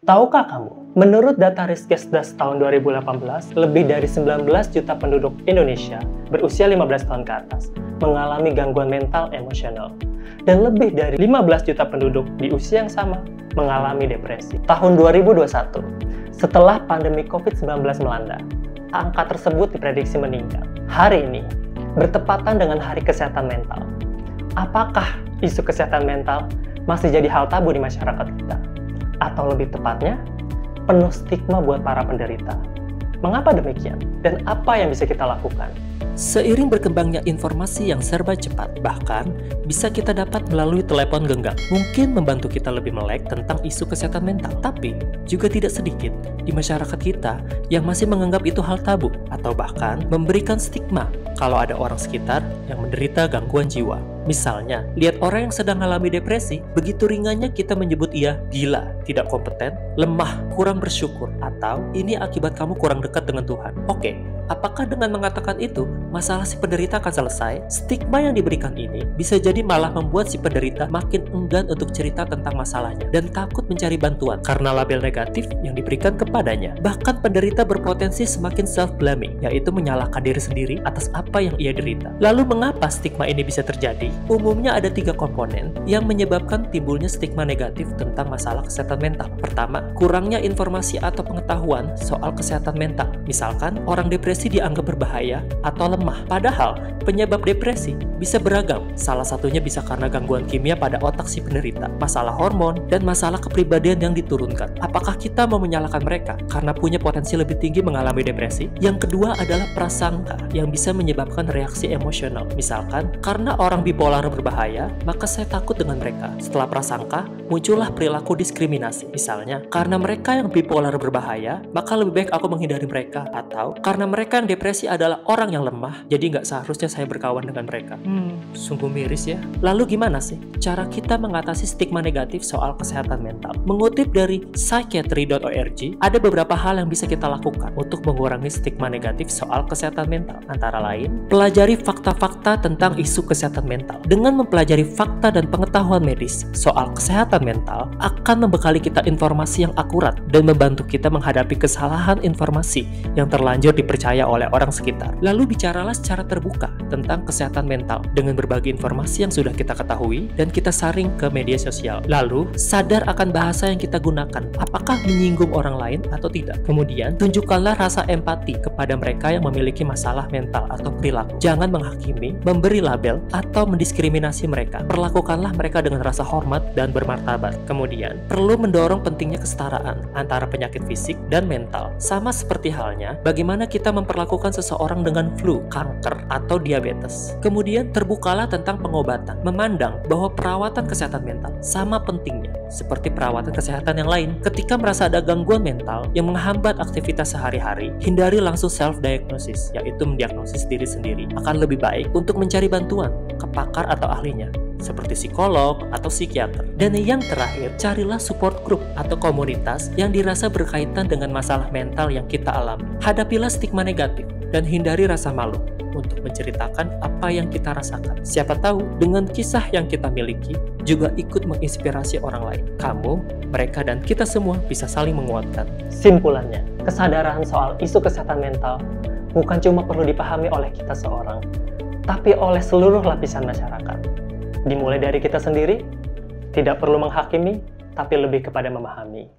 Tahukah kamu, menurut data Riskesdas tahun 2018, lebih dari 19 juta penduduk Indonesia berusia 15 tahun ke atas mengalami gangguan mental emosional. Dan lebih dari 15 juta penduduk di usia yang sama mengalami depresi. Tahun 2021, setelah pandemi COVID-19 melanda, angka tersebut diprediksi meningkat. Hari ini, bertepatan dengan Hari Kesehatan Mental. Apakah isu kesehatan mental masih jadi hal tabu di masyarakat kita? Atau lebih tepatnya, penuh stigma buat para penderita. Mengapa demikian? Dan apa yang bisa kita lakukan? Seiring berkembangnya informasi yang serba cepat, bahkan bisa kita dapat melalui telepon genggam, mungkin membantu kita lebih melek tentang isu kesehatan mental. Tapi, juga tidak sedikit di masyarakat kita yang masih menganggap itu hal tabu, atau bahkan memberikan stigma kalau ada orang sekitar yang menderita gangguan jiwa. Misalnya, lihat orang yang sedang mengalami depresi, begitu ringannya kita menyebut ia gila, tidak kompeten, lemah, kurang bersyukur, atau ini akibat kamu kurang dekat dengan Tuhan. Oke, apakah dengan mengatakan itu, masalah si penderita akan selesai? Stigma yang diberikan ini bisa jadi malah membuat si penderita makin enggan untuk cerita tentang masalahnya dan takut mencari bantuan karena label negatif yang diberikan kepadanya. Bahkan penderita berpotensi semakin self-blaming, yaitu menyalahkan diri sendiri atas apa yang ia derita. Lalu mengapa stigma ini bisa terjadi? Umumnya ada 3 komponen yang menyebabkan timbulnya stigma negatif tentang masalah kesehatan mental. Pertama, kurangnya informasi atau pengetahuan soal kesehatan mental. Misalkan, orang depresi dianggap berbahaya atau lemah. Padahal, penyebab depresi bisa beragam. Salah satunya bisa karena gangguan kimia pada otak si penderita, masalah hormon, dan masalah kepribadian yang diturunkan. Apakah kita mau menyalahkan mereka karena punya potensi lebih tinggi mengalami depresi? Yang kedua adalah prasangka yang bisa menyebabkan reaksi emosional. Misalkan, karena orang bipolar berbahaya, maka saya takut dengan mereka. Setelah prasangka, muncullah perilaku diskriminasi. Misalnya, karena mereka yang bipolar berbahaya, maka lebih baik aku menghindari mereka. Atau, karena mereka yang depresi adalah orang yang lemah, jadi nggak seharusnya saya berkawan dengan mereka. Sungguh miris ya. Lalu gimana sih cara kita mengatasi stigma negatif soal kesehatan mental? Mengutip dari psychiatry.org, ada beberapa hal yang bisa kita lakukan untuk mengurangi stigma negatif soal kesehatan mental. Antara lain, pelajari fakta-fakta tentang isu kesehatan mental. Dengan mempelajari fakta dan pengetahuan medis soal kesehatan mental akan membekali kita informasi yang akurat dan membantu kita menghadapi kesalahan informasi yang terlanjur dipercaya oleh orang sekitar. Lalu bicaralah secara terbuka tentang kesehatan mental dengan berbagi informasi yang sudah kita ketahui dan kita saring ke media sosial. Lalu, sadar akan bahasa yang kita gunakan, apakah menyinggung orang lain atau tidak. Kemudian, tunjukkanlah rasa empati kepada mereka yang memiliki masalah mental atau perilaku. Jangan menghakimi, memberi label, atau mendiskriminasi mereka. Perlakukanlah mereka dengan rasa hormat dan bermartabat. Kemudian, perlu mendorong pentingnya kesetaraan antara penyakit fisik dan mental. Sama seperti halnya, bagaimana kita memperlakukan seseorang dengan flu, kanker, atau diabetes. Kemudian, terbukalah tentang pengobatan. Memandang bahwa perawatan kesehatan mental sama pentingnya seperti perawatan kesehatan yang lain. Ketika merasa ada gangguan mental yang menghambat aktivitas sehari-hari, hindari langsung self-diagnosis, yaitu mendiagnosis diri sendiri. Akan lebih baik untuk mencari bantuan ke pakar atau ahlinya, seperti psikolog atau psikiater. Dan yang terakhir, carilah support group atau komunitas yang dirasa berkaitan dengan masalah mental yang kita alami. Hadapilah stigma negatif dan hindari rasa malu untuk menceritakan apa yang kita rasakan. Siapa tahu dengan kisah yang kita miliki juga ikut menginspirasi orang lain. Kamu, mereka, dan kita semua bisa saling menguatkan. Simpulannya, kesadaran soal isu kesehatan mental bukan cuma perlu dipahami oleh kita seorang, tapi oleh seluruh lapisan masyarakat. Dimulai dari kita sendiri, tidak perlu menghakimi, tapi lebih kepada memahami.